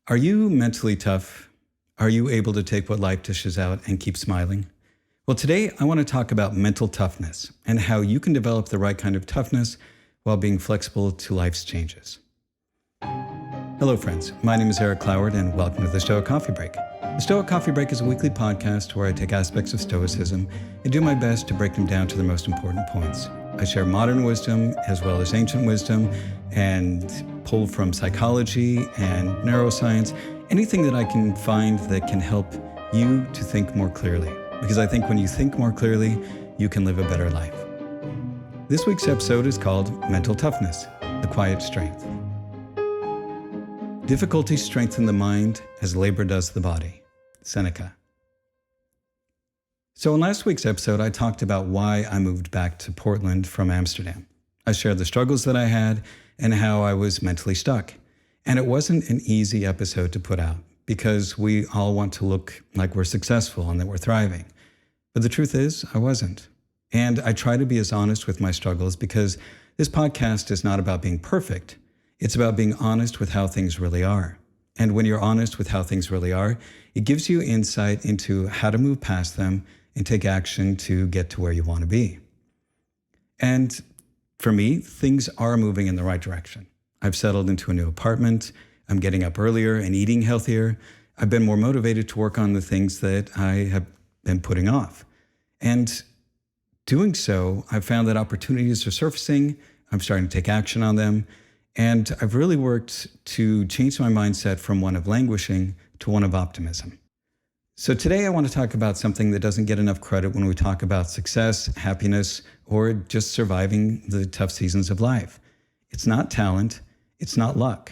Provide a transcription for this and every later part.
Are you mentally tough? Are you able to take what life dishes out and keep smiling? Well, today I want to talk about mental toughness and how you can develop the right kind of toughness while being flexible to life's changes. Hello, friends. My name is Eric Cloward, and welcome to the Stoic Coffee Break. The Stoic Coffee Break is a weekly podcast where I take aspects of Stoicism and do my best to break them down to their most important points. I share modern wisdom as well as ancient wisdom and pull from psychology and neuroscience, anything that I can find that can help you to think more clearly. Because I think when you think more clearly, you can live a better life. This week's episode is called Mental Toughness, the Quiet Strength. Difficulties strengthen the mind as labor does the body. Seneca. So in last week's episode, I talked about why I moved back to Portland from Amsterdam. I shared the struggles that I had and how I was mentally stuck. And it wasn't an easy episode to put out because we all want to look like we're successful and that we're thriving. But the truth is, I wasn't. And I try to be as honest with my struggles because this podcast is not about being perfect. It's about being honest with how things really are. And when you're honest with how things really are, it gives you insight into how to move past them and take action to get to where you want to be. And for me, things are moving in the right direction. I've settled into a new apartment. I'm getting up earlier and eating healthier. I've been more motivated to work on the things that I have been putting off. And doing so, I've found that opportunities are surfacing. I'm starting to take action on them. And I've really worked to change my mindset from one of languishing to one of optimism. So today I want to talk about something that doesn't get enough credit when we talk about success, happiness, or just surviving the tough seasons of life. It's not talent, it's not luck,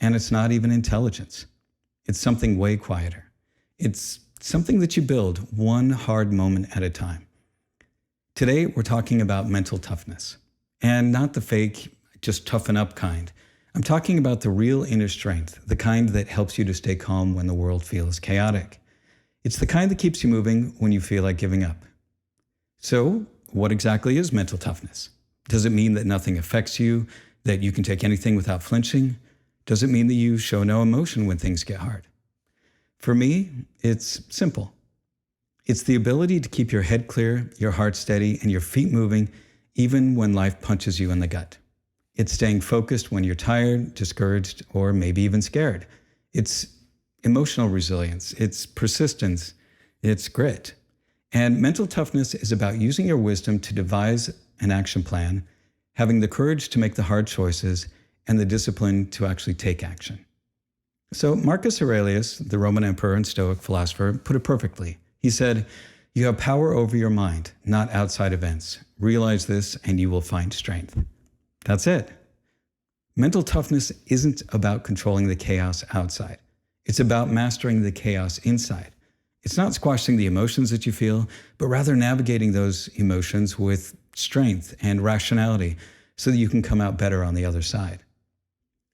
and it's not even intelligence. It's something way quieter. It's something that you build one hard moment at a time. Today we're talking about mental toughness, and not the fake, just toughen up kind. I'm talking about the real inner strength, the kind that helps you to stay calm when the world feels chaotic. It's the kind that keeps you moving when you feel like giving up. So, what exactly is mental toughness? Does it mean that nothing affects you, that you can take anything without flinching? Does it mean that you show no emotion when things get hard? For me, it's simple. It's the ability to keep your head clear, your heart steady, and your feet moving, even when life punches you in the gut. It's staying focused when you're tired, discouraged, or maybe even scared. It's emotional resilience, it's persistence, it's grit. And mental toughness is about using your wisdom to devise an action plan, having the courage to make the hard choices, and the discipline to actually take action. So Marcus Aurelius, the Roman emperor and Stoic philosopher, put it perfectly. He said, "You have power over your mind, not outside events. Realize this and you will find strength." That's it. Mental toughness isn't about controlling the chaos outside. It's about mastering the chaos inside. It's not squashing the emotions that you feel, but rather navigating those emotions with strength and rationality so that you can come out better on the other side.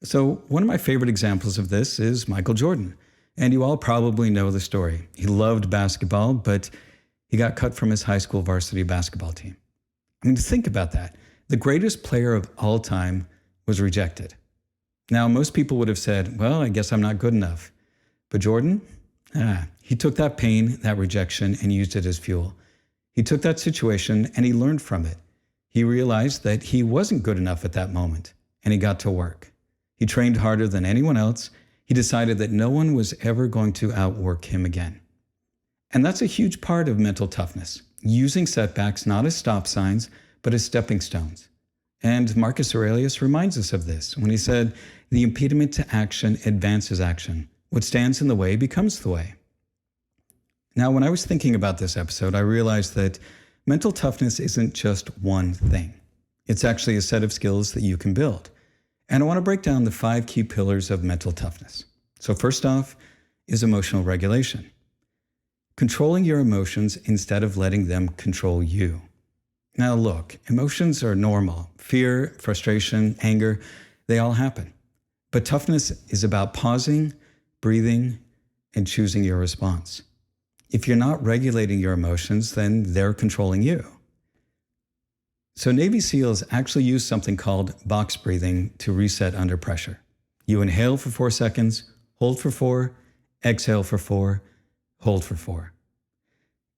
So one of my favorite examples of this is Michael Jordan. And you all probably know the story. He loved basketball, but he got cut from his high school varsity basketball team. I mean, think about that. The greatest player of all time was rejected. Now, most people would have said, well, I guess I'm not good enough. But Jordan, he took that pain, that rejection, and used it as fuel. He took that situation and he learned from it. He realized that he wasn't good enough at that moment, and he got to work. He trained harder than anyone else. He decided that no one was ever going to outwork him again. And that's a huge part of mental toughness, using setbacks not as stop signs, but as stepping stones. And Marcus Aurelius reminds us of this when he said, "The impediment to action advances action. What stands in the way becomes the way." Now, when I was thinking about this episode, I realized that mental toughness isn't just one thing. It's actually a set of skills that you can build. And I want to break down the 5 key pillars of mental toughness. So first off is emotional regulation. Controlling your emotions instead of letting them control you. Now look, emotions are normal. Fear, frustration, anger, they all happen. But toughness is about pausing, breathing, and choosing your response. If you're not regulating your emotions, then they're controlling you. So Navy SEALs actually use something called box breathing to reset under pressure. You inhale for 4 seconds, Hold for 4, exhale for 4, hold for 4.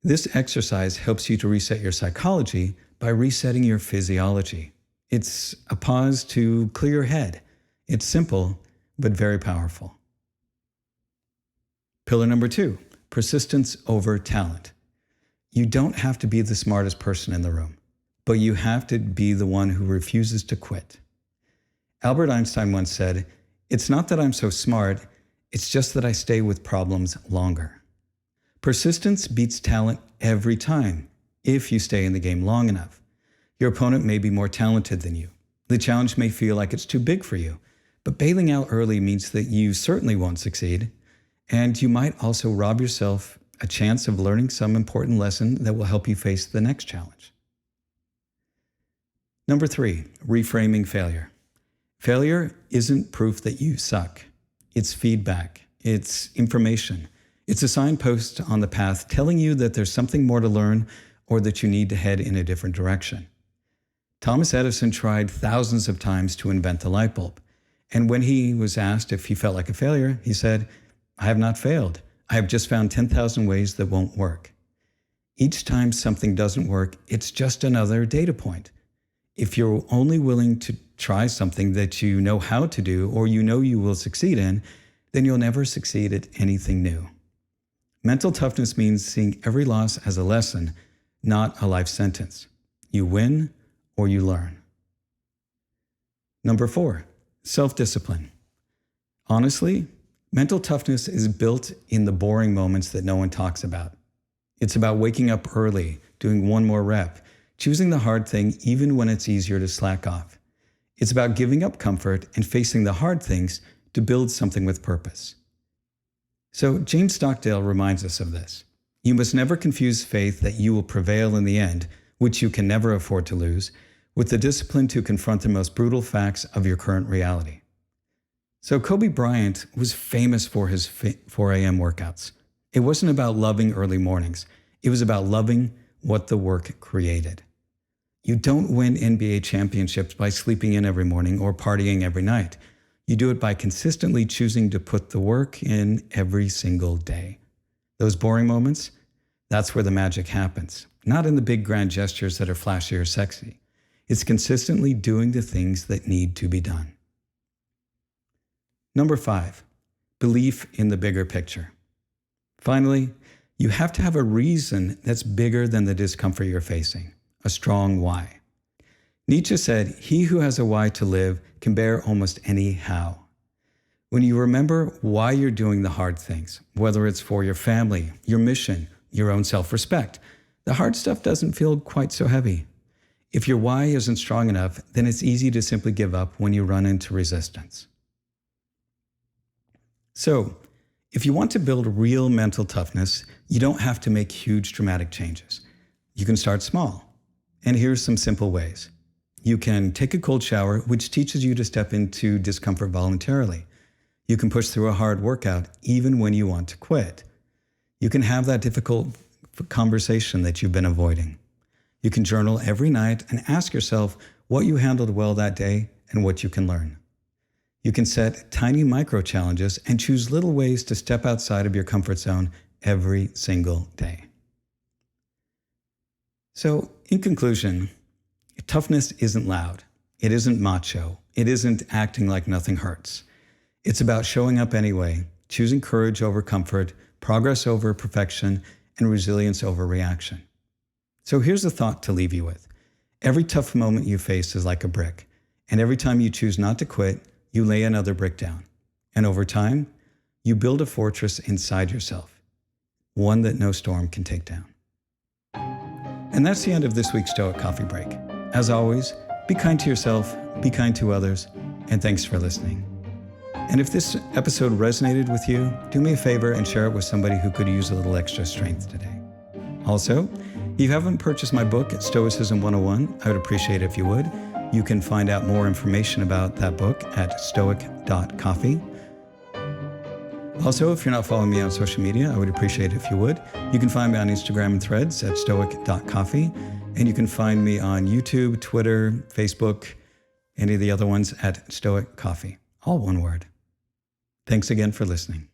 This exercise helps you to reset your psychology by resetting your physiology. It's a pause to clear your head. It's simple, but very powerful. Pillar number 2, persistence over talent. You don't have to be the smartest person in the room, but you have to be the one who refuses to quit. Albert Einstein once said, "It's not that I'm so smart, it's just that I stay with problems longer." Persistence beats talent every time, if you stay in the game long enough. Your opponent may be more talented than you. The challenge may feel like it's too big for you, but bailing out early means that you certainly won't succeed, and you might also rob yourself a chance of learning some important lesson that will help you face the next challenge. Number 3, reframing failure. Failure isn't proof that you suck. It's feedback. It's information. It's a signpost on the path telling you that there's something more to learn or that you need to head in a different direction. Thomas Edison tried thousands of times to invent the light bulb. And when he was asked if he felt like a failure, he said, "I have not failed. I have just found 10,000 ways that won't work." Each time something doesn't work, it's just another data point. If you're only willing to try something that you know how to do or you know you will succeed in, then you'll never succeed at anything new. Mental toughness means seeing every loss as a lesson, not a life sentence. You win or you learn. Number 4, self-discipline. Honestly, mental toughness is built in the boring moments that no one talks about. It's about waking up early, doing one more rep, choosing the hard thing even when it's easier to slack off. It's about giving up comfort and facing the hard things to build something with purpose. So James Stockdale reminds us of this. You must never confuse faith that you will prevail in the end, which you can never afford to lose, with the discipline to confront the most brutal facts of your current reality. So Kobe Bryant was famous for his 4 a.m. workouts. It wasn't about loving early mornings. It was about loving what the work created. You don't win NBA championships by sleeping in every morning or partying every night. You do it by consistently choosing to put the work in every single day. Those boring moments, that's where the magic happens. Not in the big grand gestures that are flashy or sexy. It's consistently doing the things that need to be done. Number 5, belief in the bigger picture. Finally, you have to have a reason that's bigger than the discomfort you're facing, a strong why. Nietzsche said, "He who has a why to live can bear almost any how." When you remember why you're doing the hard things, whether it's for your family, your mission, your own self-respect, the hard stuff doesn't feel quite so heavy. If your why isn't strong enough, then it's easy to simply give up when you run into resistance. So, if you want to build real mental toughness, you don't have to make huge dramatic changes. You can start small. And here's some simple ways. You can take a cold shower, which teaches you to step into discomfort voluntarily. You can push through a hard workout even when you want to quit. You can have that difficult conversation that you've been avoiding. You can journal every night and ask yourself what you handled well that day and what you can learn. You can set tiny micro challenges and choose little ways to step outside of your comfort zone every single day. So, in conclusion, toughness isn't loud. It isn't macho. It isn't acting like nothing hurts. It's about showing up anyway, choosing courage over comfort, progress over perfection, and resilience over reaction. So here's a thought to leave you with. Every tough moment you face is like a brick, and every time you choose not to quit, you lay another brick down. And over time, you build a fortress inside yourself, one that no storm can take down. And that's the end of this week's Stoic Coffee Break. As always, be kind to yourself, be kind to others, and thanks for listening. And if this episode resonated with you, do me a favor and share it with somebody who could use a little extra strength today. Also, if you haven't purchased my book, Stoicism 101, I would appreciate it if you would. You can find out more information about that book at stoic.coffee. Also, if you're not following me on social media, I would appreciate it if you would. You can find me on Instagram and Threads at stoic.coffee. And you can find me on YouTube, Twitter, Facebook, any of the other ones at Stoic Coffee. All one word. Thanks again for listening.